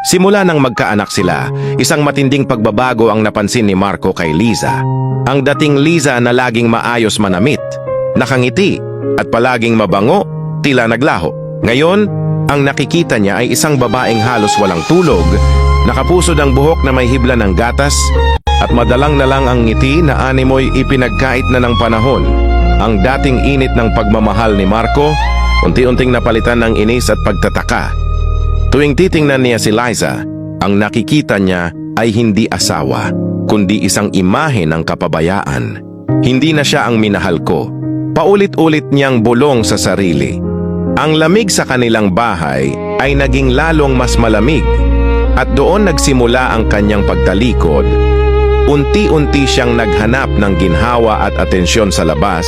Simula nang magkaanak sila, isang matinding pagbabago ang napansin ni Marco kay Liza. Ang dating Liza na laging maayos manamit, nakangiti, at palaging mabango, tila naglaho. Ngayon, ang nakikita niya ay isang babaeng halos walang tulog, nakapusod ang buhok na may hibla ng gatas, at madalang na lang ang ngiti na animoy ipinagkait na ng panahon. Ang dating init ng pagmamahal ni Marco, unti-unting napalitan ng inis at pagtataka. Tuwing titingnan niya si Liza, ang nakikita niya ay hindi asawa, kundi isang imahe ng kapabayaan. Hindi na siya ang minahal ko. Paulit-ulit niyang bulong sa sarili. Ang lamig sa kanilang bahay ay naging lalong mas malamig, at doon nagsimula ang kanyang pagtalikod. Unti-unti siyang naghanap ng ginhawa at atensyon sa labas,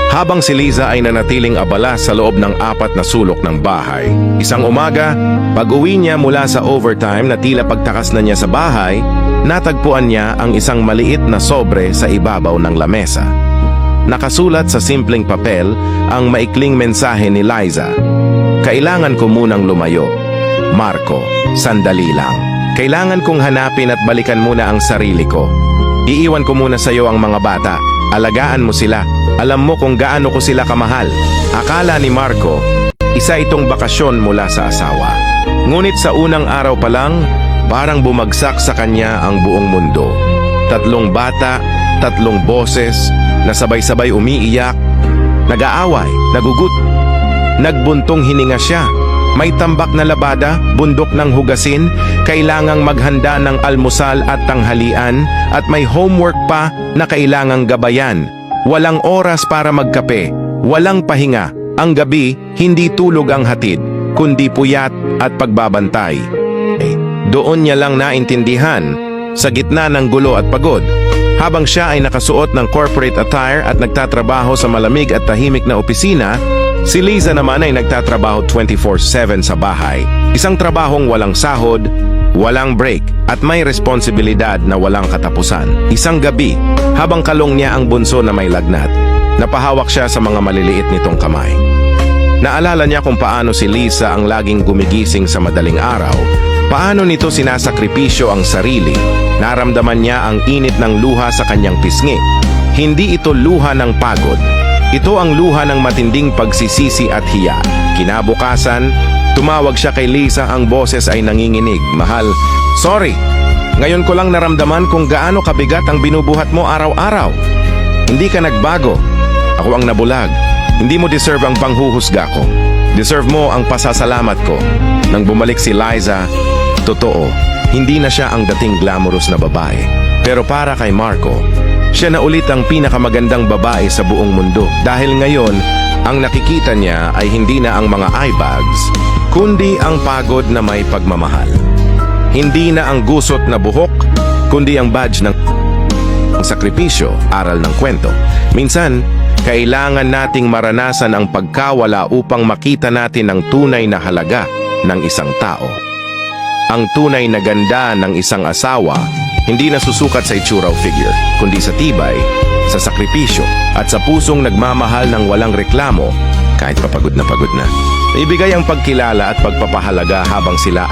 habang si Liza ay nanatiling abala sa loob ng 4 na sulok ng bahay. Isang umaga, pag-uwi niya mula sa overtime na tila pagtakas na niya sa bahay, natagpuan niya ang isang maliit na sobre sa ibabaw ng lamesa. Nakasulat sa simpleng papel ang maikling mensahe ni Liza. Kailangan ko munang lumayo. Marco, sandali lang. Kailangan kong hanapin at balikan muna ang sarili ko. Iiwan ko muna sa iyo ang mga bata. Alagaan mo sila. Alam mo kung gaano ko sila kamahal. Akala ni Marco, isa itong bakasyon mula sa asawa. Ngunit sa unang araw pa lang, parang bumagsak sa kanya ang buong mundo. 3 bata, 3 boses, na sabay-sabay umiiyak, nag-aaway, nagugut. Nagbuntong hininga siya. May tambak na labada, bundok ng hugasin, kailangang maghanda ng almusal at tanghalian, at may homework pa na kailangang gabayan. Walang oras para magkape, walang pahinga. Ang gabi, hindi tulog ang hatid, kundi puyat at pagbabantay. Doon niya lang naintindihan, sa gitna ng gulo at pagod, habang siya ay nakasuot ng corporate attire at nagtatrabaho sa malamig at tahimik na opisina, si Liza naman ay nagtatrabaho 24/7 sa bahay. Isang trabahong walang sahod, walang break, at may responsibilidad na walang katapusan. Isang gabi, habang kalong niya ang bunso na may lagnat, napahawak siya sa mga maliliit nitong kamay. Naalala niya kung paano si Liza ang laging gumigising sa madaling araw, paano nito sinasakripisyo ang sarili. Naramdaman niya ang init ng luha sa kanyang pisngi. Hindi ito luha ng pagod. Ito ang luha ng matinding pagsisisi at hiya. Kinabukasan, tumawag siya kay Liza, ang boses ay nanginginig. Mahal, sorry. Ngayon ko lang naramdaman kung gaano kabigat ang binubuhat mo araw-araw. Hindi ka nagbago. Ako ang nabulag. Hindi mo deserve ang panghuhusga ko. Deserve mo ang pasasalamat ko. Nang bumalik si Liza, totoo, hindi na siya ang dating glamorous na babae. Pero para kay Marco, siya na ulit ang pinakamagandang babae sa buong mundo. Dahil ngayon, ang nakikita niya ay hindi na ang mga eye bags, kundi ang pagod na may pagmamahal. Hindi na ang gusot na buhok, kundi ang badge ng sakripisyo, aral ng kwento. Minsan, kailangan nating maranasan ang pagkawala upang makita natin ang tunay na halaga ng isang tao. Ang tunay na ganda ng isang asawa, hindi nasusukat sa itsura o figure, kundi sa tibay, sa sakripisyo, at sa pusong nagmamahal ng walang reklamo kahit papagod na pagod na. Ibigay ang pagkilala at pagpapahalaga habang sila